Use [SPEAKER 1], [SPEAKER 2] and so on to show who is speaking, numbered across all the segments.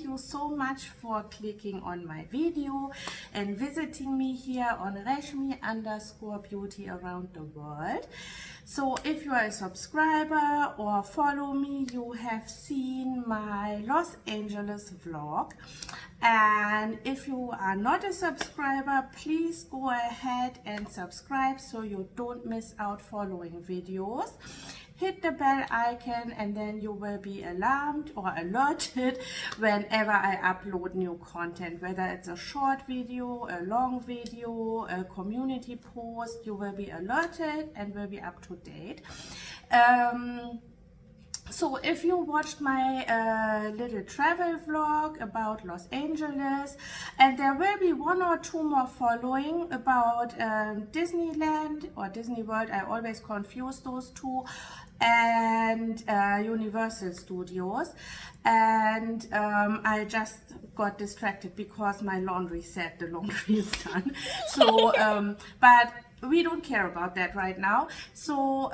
[SPEAKER 1] you so much for clicking on my video and visiting me here on Reshmi_beauty around the world. So if you are a subscriber or follow me, you have seen my Los Angeles vlog. And if you are not a subscriber, please go ahead and subscribe so you don't miss out following videos. Hit the bell icon and then you will be alarmed or alerted whenever I upload new content, whether it's a short video, a long video, a community post. You will be alerted and will be up to date. So if you watched my little travel vlog about Los Angeles, and there will be 1 or 2 more following about Disneyland or Disney World, I always confuse those two, and Universal Studios. And I just got distracted because my laundry said the laundry is done. So but we don't care about that right now. So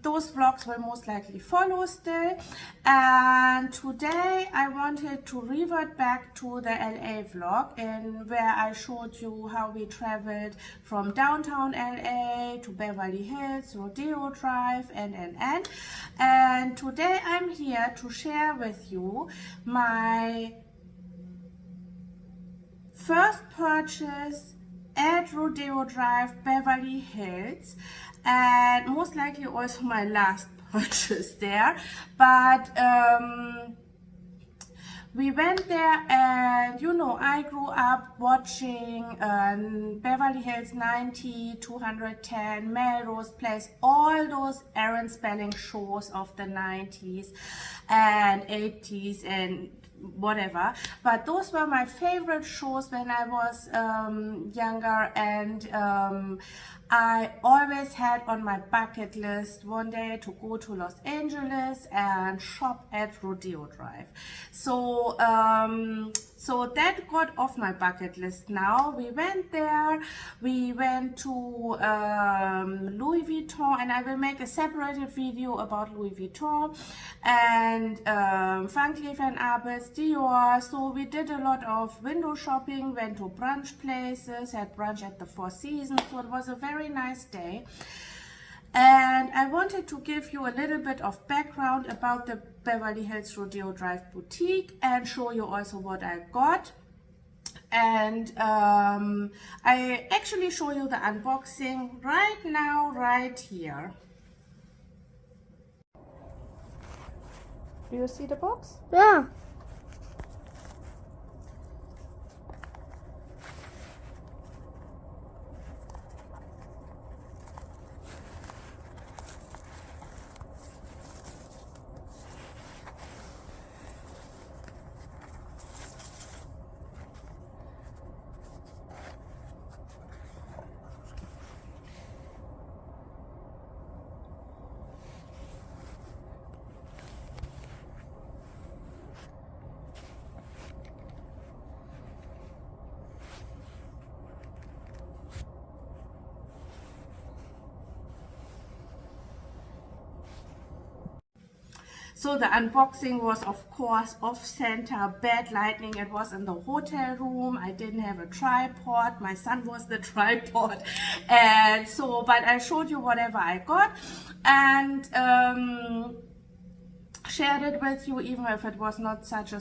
[SPEAKER 1] those vlogs will most likely follow still. And today I wanted to revert back to the LA vlog, and where I showed you how we traveled from downtown LA to Beverly Hills, Rodeo Drive, and today I'm here to share with you my first purchase at Rodeo Drive, Beverly Hills, and most likely also my last purchase there. But we went there, and you know, I grew up watching Beverly Hills 90, 210, Melrose Place, all those Aaron Spelling shows of the 90s and 80s and whatever. But those were my favorite shows when I was younger, and I always had on my bucket list one day to go to Los Angeles and shop at Rodeo Drive. So so that got off my bucket list now. We went there, we went to Louis Vuitton, and I will make a separated video about Louis Vuitton, and Van Cleef and Arpels, Dior. So we did a lot of window shopping, went to brunch places, had brunch at the Four Seasons. So it was a very nice day. And I wanted to give you a little bit of background about the Beverly Hills Rodeo Drive boutique and show you also what I got. And I actually show you the unboxing right now, right here. Do you see the box?
[SPEAKER 2] Yeah.
[SPEAKER 1] So the unboxing was, of course, off-center, bad lighting. It was in the hotel room. I didn't have a tripod. My son was the tripod. And so, but I showed you whatever I got, and shared it with you, even if it was not such a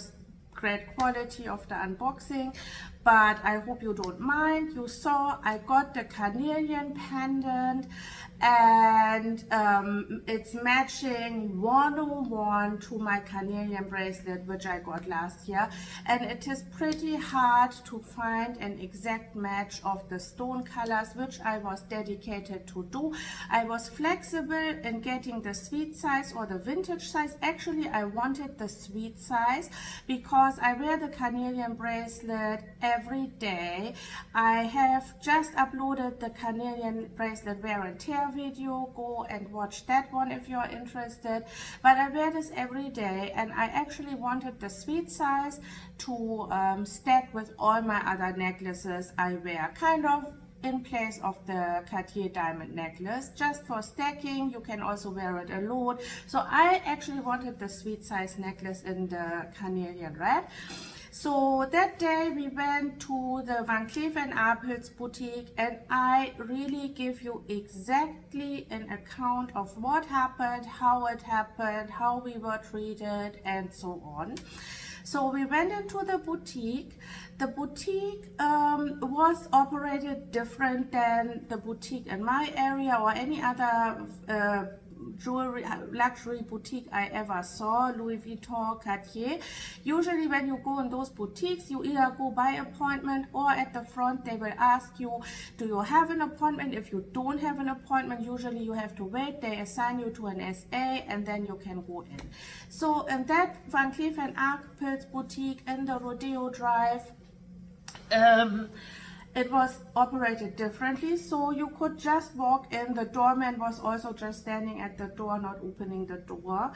[SPEAKER 1] great quality of the unboxing. But I hope you don't mind. You saw I got the Carnelian pendant, and it's matching 101 to my Carnelian bracelet, which I got last year. And it is pretty hard to find an exact match of the stone colors, which I was dedicated to do. I was flexible in getting the sweet size or the vintage size. Actually, I wanted the sweet size because I wear the Carnelian bracelet every day. I have just uploaded the Carnelian bracelet wear and tear video. Go and watch that one if you're interested. But I wear this every day, and I actually wanted the sweet size to stack with all my other necklaces I wear. Kind of in place of the Cartier diamond necklace, just for stacking. You can also wear it alone. So I actually wanted the sweet size necklace in the Carnelian red. So that day we went to the Van Cleef and Arpels boutique, and I really give you exactly an account of what happened, how it happened, how we were treated, and so on. So we went into the boutique. The boutique was operated different than the boutique in my area or any other jewelry luxury boutique I ever saw, Louis Vuitton, Cartier. Usually when you go in those boutiques, you either go by appointment, or at the front they will ask you, do you have an appointment? If you don't have an appointment, usually you have to wait. They assign you to an SA and then you can go in. So in that Van Cleef and Arpels boutique in the Rodeo Drive, it was operated differently, so you could just walk in. The doorman was also just standing at the door, not opening the door.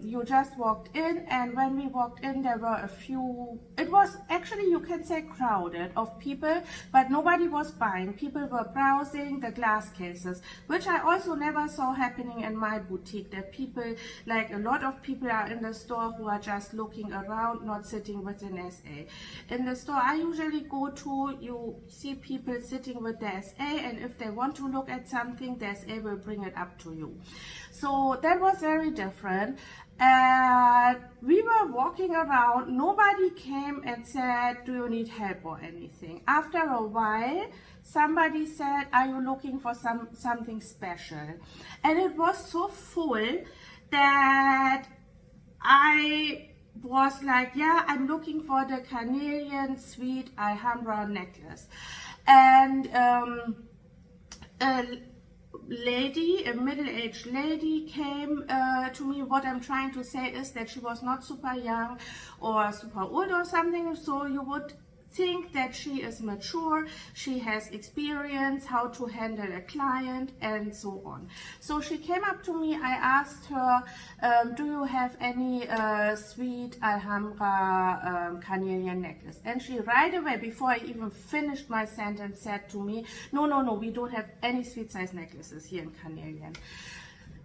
[SPEAKER 1] You just walked in, and when we walked in, there were a few, it was actually, you can say, crowded of people, but nobody was buying. People were browsing the glass cases, which I also never saw happening in my boutique, that people, like a lot of people are in the store who are just looking around, not sitting with an SA. In the store I usually go to, you see people sitting with the SA, and if they want to look at something, the SA will bring it up to you. So that was very different. We were walking around, nobody came and said, do you need help or anything. After a while, somebody said, are you looking for something special? And it was so full that I was like, yeah, I'm looking for the Carnelian sweet Alhambra necklace. And a lady, a middle-aged lady, came to me. What I'm trying to say is that she was not super young or super old or something, so you would think that she is mature, she has experience how to handle a client, and so on. So she came up to me. I asked her, do you have any sweet Alhambra Carnelian necklace? And she right away, before I even finished my sentence, said to me, no, we don't have any sweet size necklaces here in Carnelian.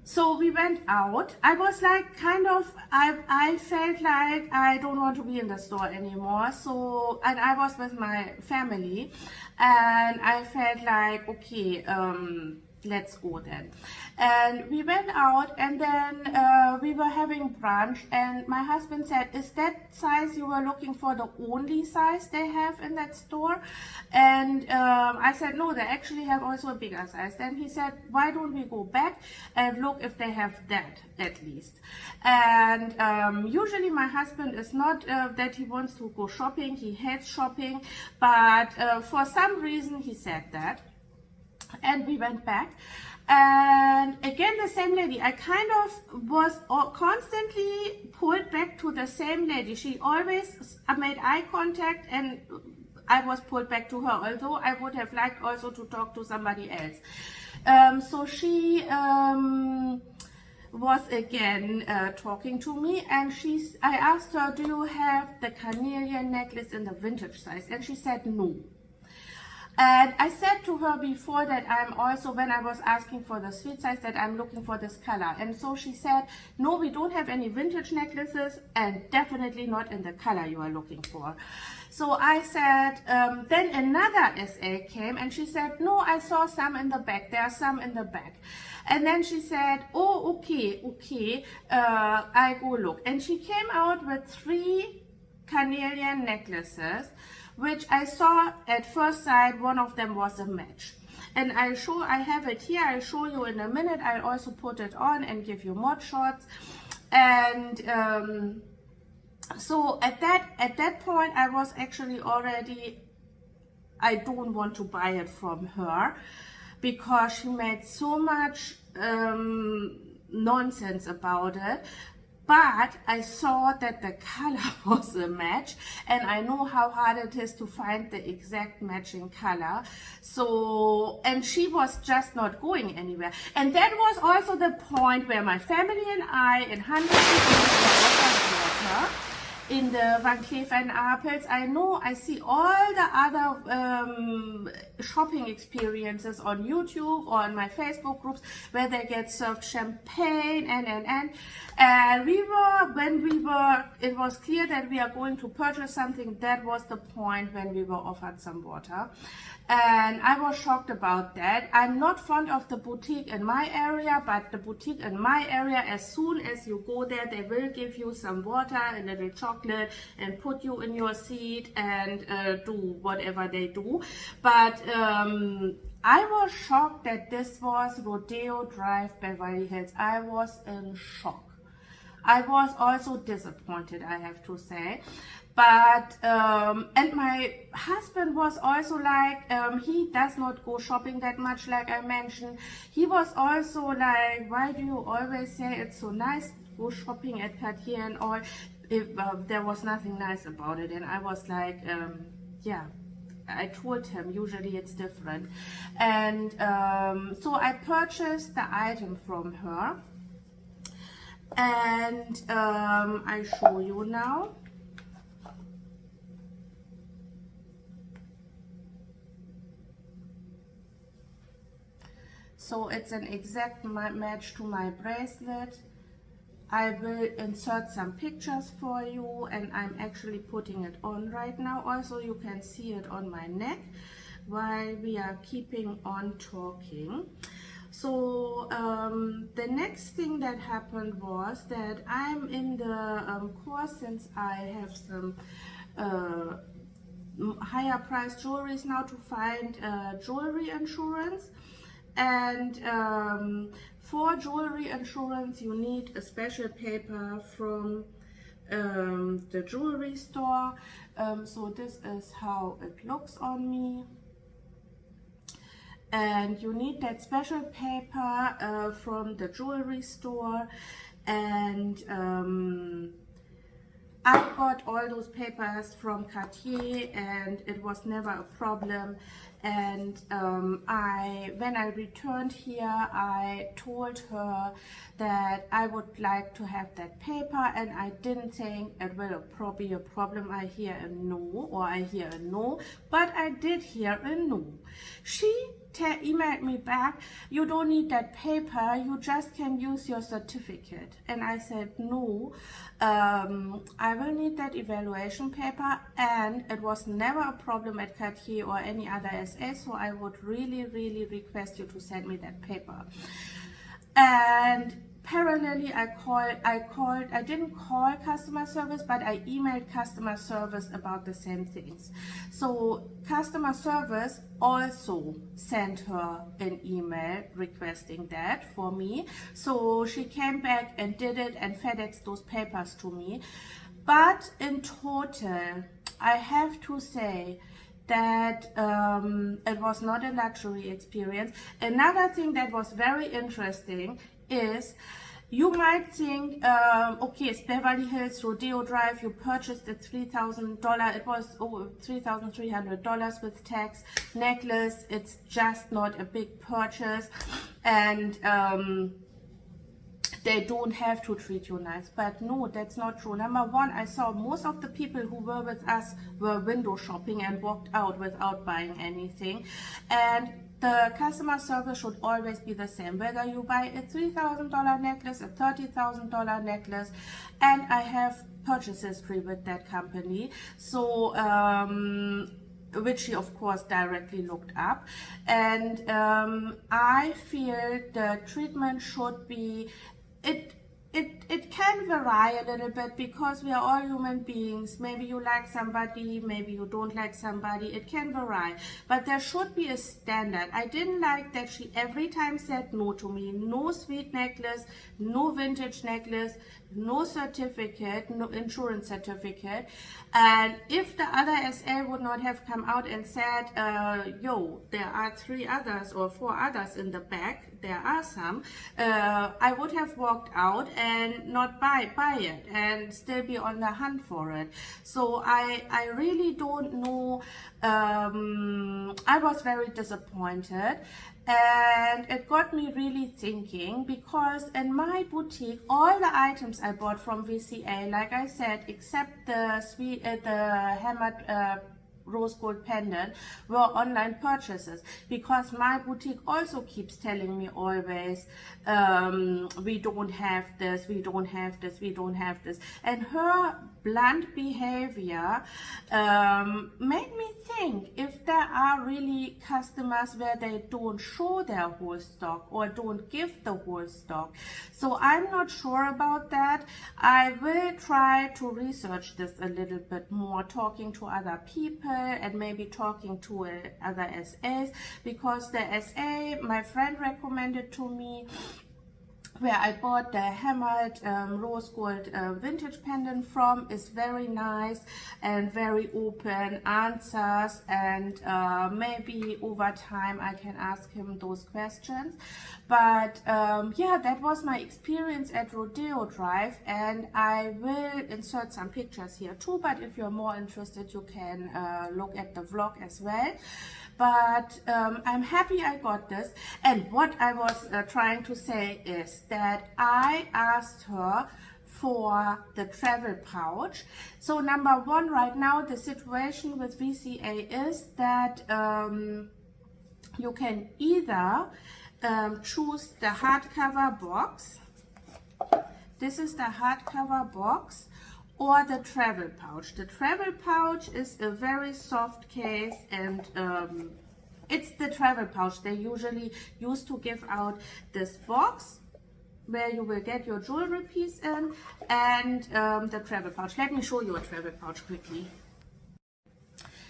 [SPEAKER 1] So we went out. I was like, kind of, I felt like I don't want to be in the store anymore. So, and I was with my family, and I felt like, okay, let's go then. And we went out, and then we were having brunch, and my husband said, is that size you were looking for the only size they have in that store? And I said, no, they actually have also a bigger size. Then he said, why don't we go back and look if they have that at least? And usually my husband is not that he wants to go shopping, he hates shopping, but for some reason he said that. And we went back, and again the same lady. I kind of was constantly pulled back to the same lady. She always made eye contact, and I was pulled back to her, although I would have liked also to talk to somebody else. So she was again talking to me, and I asked her, do you have the Carnelian necklace in the vintage size? And she said no. And I said to her before that I'm also, when I was asking for the sweet size, that I'm looking for this color. And so she said, no, we don't have any vintage necklaces, and definitely not in the color you are looking for. So I said, then another SA came, and she said, no, I saw some in the back. There are some in the back. And then she said, oh, okay, I go look. And she came out with 3 Carnelian necklaces, which I saw at first sight, one of them was a match. And I have it here, I'll show you in a minute. I'll also put it on and give you ModShots. And so at that point, I was actually already, I don't want to buy it from her, because she made so much nonsense about it. But I saw that the color was a match, and I know how hard it is to find the exact matching color. So, and she was just not going anywhere. And that was also the point where my family and I, and hundreds of people were offered water. in the Van Cleef and Arpels. I know I see all the other shopping experiences on YouTube or on my Facebook groups where they get served champagne and it was clear that we are going to purchase something. That was the point when we were offered some water, and I was shocked about that. I'm not fond of the boutique in my area, but the boutique in my area, as soon as you go there, they will give you some water, a little chocolate, and put you in your seat and do whatever they do. But I was shocked that this was Rodeo Drive, Beverly Hills. I was in shock. I was also disappointed, I have to say. But and my husband was also like, he does not go shopping that much, like I mentioned. He was also like, why do you always say it's so nice to go shopping at Cartier and all? If there was nothing nice about it. And I was like, yeah, I told him usually it's different. And so I purchased the item from her, and I show you now. So it's an exact match to my bracelet. I will insert some pictures for you, and I'm actually putting it on right now. Also, you can see it on my neck while we are keeping on talking. So the next thing that happened was that I'm in the course, since I have some higher price jewelries now, to find jewelry insurance. And for jewelry insurance you need a special paper from the jewelry store. So this is how it looks on me, and you need that special paper from the jewelry store. And I got all those papers from Cartier, and it was never a problem. And when I returned here, I told her that I would like to have that paper, and I didn't think it will be a problem. I hear a no, or I hear a no, but I did hear a no. She emailed me back, you don't need that paper, you just can use your certificate. And I said, no, I will need that evaluation paper, and it was never a problem at Cartier or any other SA, so I would really, really request you to send me that paper. And parallelly, I didn't call customer service, but I emailed customer service about the same things. So customer service also sent her an email requesting that for me. So she came back and did it and FedExed those papers to me. But in total, I have to say that it was not a luxury experience. Another thing that was very interesting is, you might think, okay, it's Beverly Hills, Rodeo Drive, you purchased a $3,000, it was $3,300 with tax, necklace, it's just not a big purchase, and they don't have to treat you nice. But no, that's not true. Number one, I saw most of the people who were with us were window shopping and walked out without buying anything. And the customer service should always be the same, whether you buy a $3,000 necklace, a $30,000 necklace. And I have purchase history with that company, so which she of course directly looked up. And I feel the treatment should be, it can vary a little bit, because we are all human beings. Maybe you like somebody, maybe you don't like somebody, it can vary, but there should be a standard. I didn't like that she every time said no to me. No sweet necklace, no vintage necklace, no certificate, no insurance certificate. And if the other SA would not have come out and said, yo, there are 3 others or 4 others in the back, there are some, I would have walked out and not buy it and still be on the hunt for it. So I really don't know. I was very disappointed. And it got me really thinking, because in my boutique, all the items I bought from VCA, like I said, except the hammered rose gold pendant, were online purchases, because my boutique also keeps telling me always, we don't have this, we don't have this, we don't have this. And her blunt behavior made me think if there are really customers where they don't show their whole stock or don't give the whole stock. So I'm not sure about that. I will try to research this a little bit more, talking to other people and maybe talking to other SAs, because the SA my friend recommended to me, where I bought the hammered rose gold vintage pendant from, is very nice and very open, answers, and maybe over time I can ask him those questions. But yeah, that was my experience at Rodeo Drive, and I will insert some pictures here too, but if you're more interested, you can look at the vlog as well. But I'm happy I got this. And what I was trying to say is that I asked her for the travel pouch. So number one, right now the situation with VCA is that you can either choose the hardcover box. This is the hardcover box, or the travel pouch. The travel pouch is a very soft case, and it's the travel pouch they usually used to give out, this box where you will get your jewelry piece in, and the travel pouch. Let me show you a travel pouch quickly.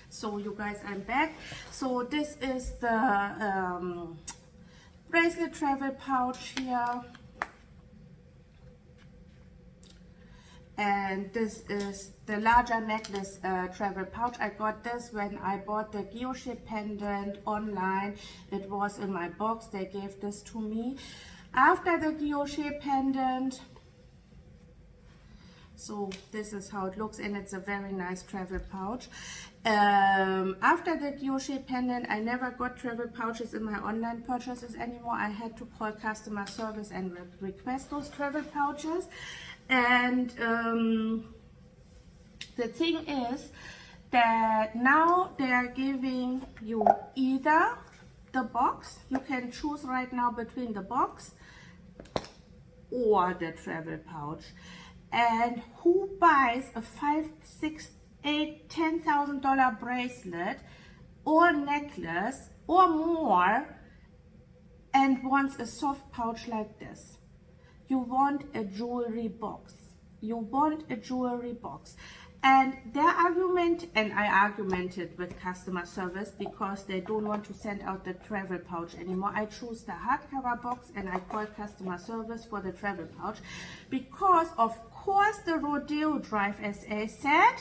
[SPEAKER 1] So you guys, I'm back. So this is the bracelet travel pouch here. And this is the larger necklace travel pouch. I got this when I bought the guilloche pendant online. It was in my box. They gave this to me. After the guilloche pendant, so this is how it looks, and it's a very nice travel pouch. After the guilloche pendant, I never got travel pouches in my online purchases anymore. I had to call customer service and request those travel pouches. And the thing is that now they are giving you either the box, you can choose right now between the box or the travel pouch. And who buys a $5,000, $6,000, $8,000, $10,000 bracelet or necklace or more and wants a soft pouch like this? You want a jewelry box. You want a jewelry box. And their argument, and I argumented with customer service because they don't want to send out the travel pouch anymore. I choose the hardcover box and I called customer service for the travel pouch because of course the Rodeo Drive SA said,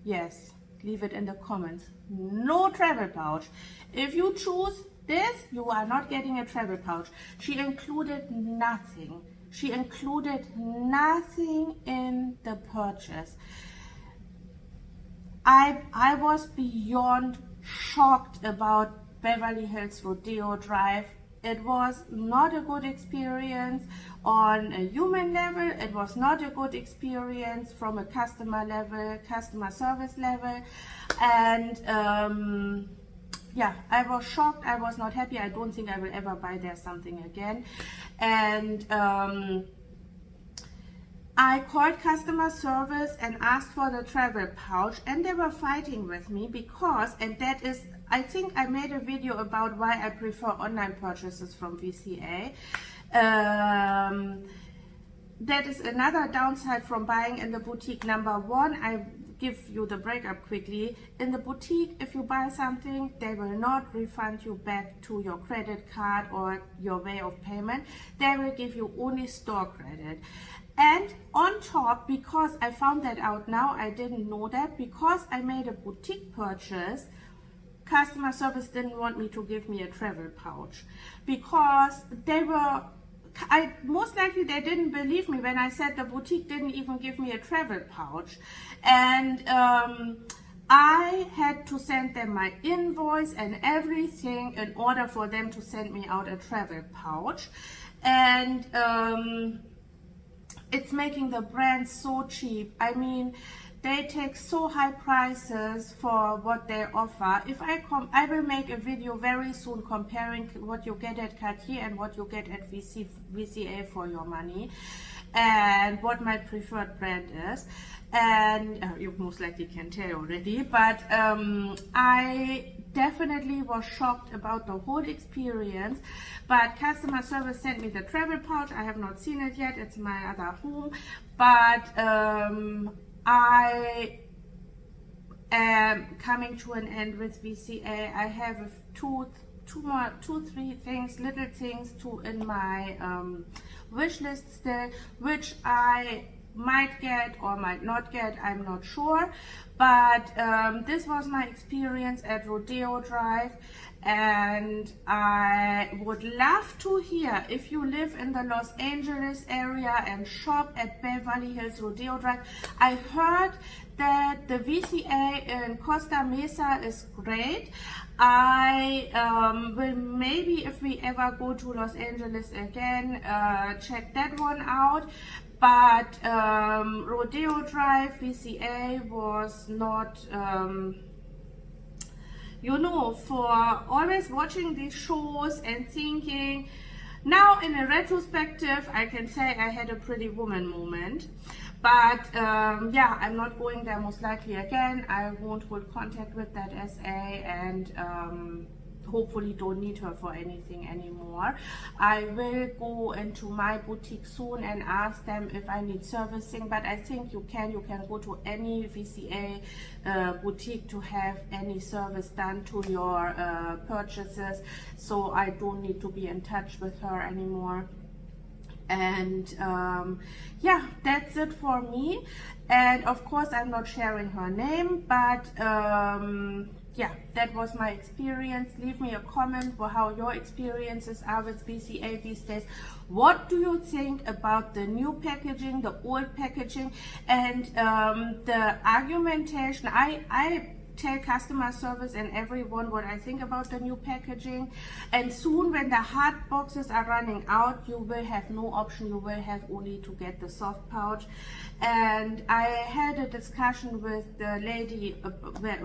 [SPEAKER 1] yes, leave it in the comments, no travel pouch. If you choose this, you are not getting a travel pouch. She included nothing. She included nothing in the purchase. I was beyond shocked about Beverly Hills Rodeo Drive. It was not a good experience on a human level. It was not a good experience from a customer level, customer service level. And yeah, I was shocked. I was not happy. I don't think I will ever buy there something again. And I called customer service and asked for the travel pouch, and they were fighting with me because, and that is, I think I made a video about why I prefer online purchases from VCA. That is another downside from buying in the boutique. Number one, I give you the breakup quickly. In the boutique, if you buy something, they will not refund you back to your credit card or your way of payment. They will give you only store credit. And on top, because I found that out now, I didn't know that, because I made a boutique purchase, customer service didn't want me to give me a travel pouch because they were, most likely they didn't believe me when I said the boutique didn't even give me a travel pouch. And I had to send them my invoice and everything in order for them to send me out a travel pouch. And it's making the brand so cheap. I mean, they take so high prices for what they offer. If I will make a video very soon comparing what you get at Cartier and what you get at VCA for your money, and what my preferred brand is. And you most likely can tell already, but I definitely was shocked about the whole experience. But customer service sent me the travel pouch. I have not seen it yet, it's my other home, but I am coming to an end with VCA. I have two, three things, little things in my wish list still, which I might get or might not get, I'm not sure. But this was my experience at Rodeo Drive, and I would love to hear if you live in the Los Angeles area and shop at Beverly Hills Rodeo Drive. I heard that the VCA in Costa Mesa is great. I will maybe, if we ever go to Los Angeles again, check that one out. But Rodeo Drive VCA was not, you know, for always watching these shows and thinking, now in a retrospective, I can say I had a Pretty Woman moment. But yeah, I'm not going there most likely again. I won't hold contact with that SA, and hopefully don't need her for anything anymore. I will go into my boutique soon and ask them if I need servicing, but I think you can go to any VCA boutique to have any service done to your purchases, so I don't need to be in touch with her anymore. And yeah, that's it for me. And of course I'm not sharing her name, but yeah, that was my experience. Leave me a comment for how your experiences are with VCA these days. What do you think about the new packaging, the old packaging, and the argumentation? I tell customer service and everyone what I think about the new packaging, and soon when the hard boxes are running out, you will have no option, you will have only to get the soft pouch. And I had a discussion with the lady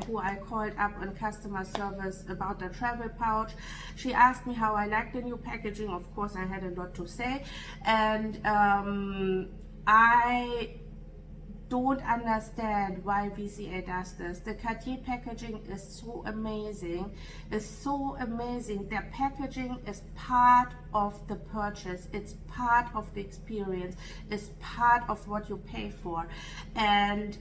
[SPEAKER 1] who I called up on customer service about the travel pouch. She asked me how I like the new packaging. Of course I had a lot to say, and I don't understand why VCA does this. The Cartier packaging is so amazing. It's so amazing. Their packaging is part of the purchase. It's part of the experience. It's part of what you pay for. And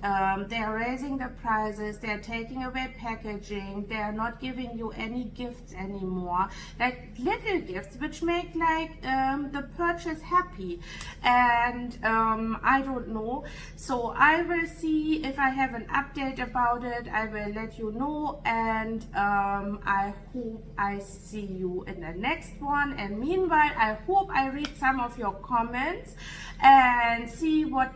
[SPEAKER 1] they're raising the prices. They're taking away packaging. They're not giving you any gifts anymore, like little gifts which make like the purchase happy. And I don't know. So I will see if I have an update about it. I will let you know, and I hope I see you in the next one. And meanwhile, I hope I read some of your comments and see what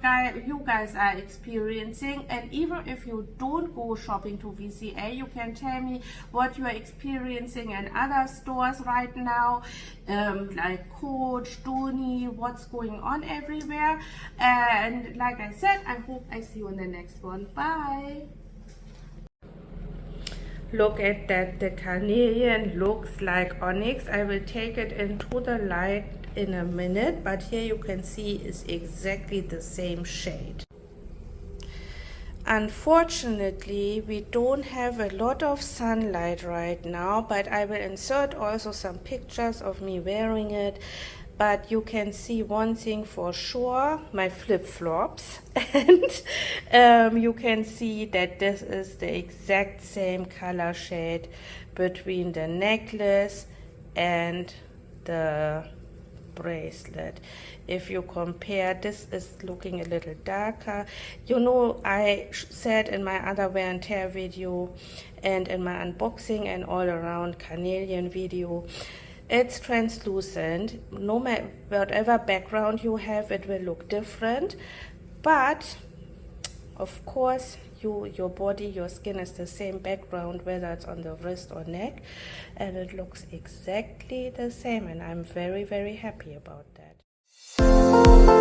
[SPEAKER 1] you guys are experiencing. And even if you don't go shopping to VCA, you can tell me what you are experiencing in other stores right now, like Coach, Doni, what's going on everywhere. And like I said, I hope I see you in the next one. Bye. Look at that, the Carnelian looks like onyx. I will take it into the light in a minute, but here you can see it's exactly the same shade. Unfortunately, we don't have a lot of sunlight right now, but I will insert also some pictures of me wearing it. But you can see one thing for sure, my flip-flops, and you can see that this is the exact same color shade between the necklace and the bracelet. If you compare, this is looking a little darker. You know, I said in my other wear and tear video and in my unboxing and all around Carnelian video, it's translucent. No matter whatever background you have, it will look different. But Of course, your body, your skin is the same background, whether it's on the wrist or neck, and it looks exactly the same, and I'm very, very happy about that.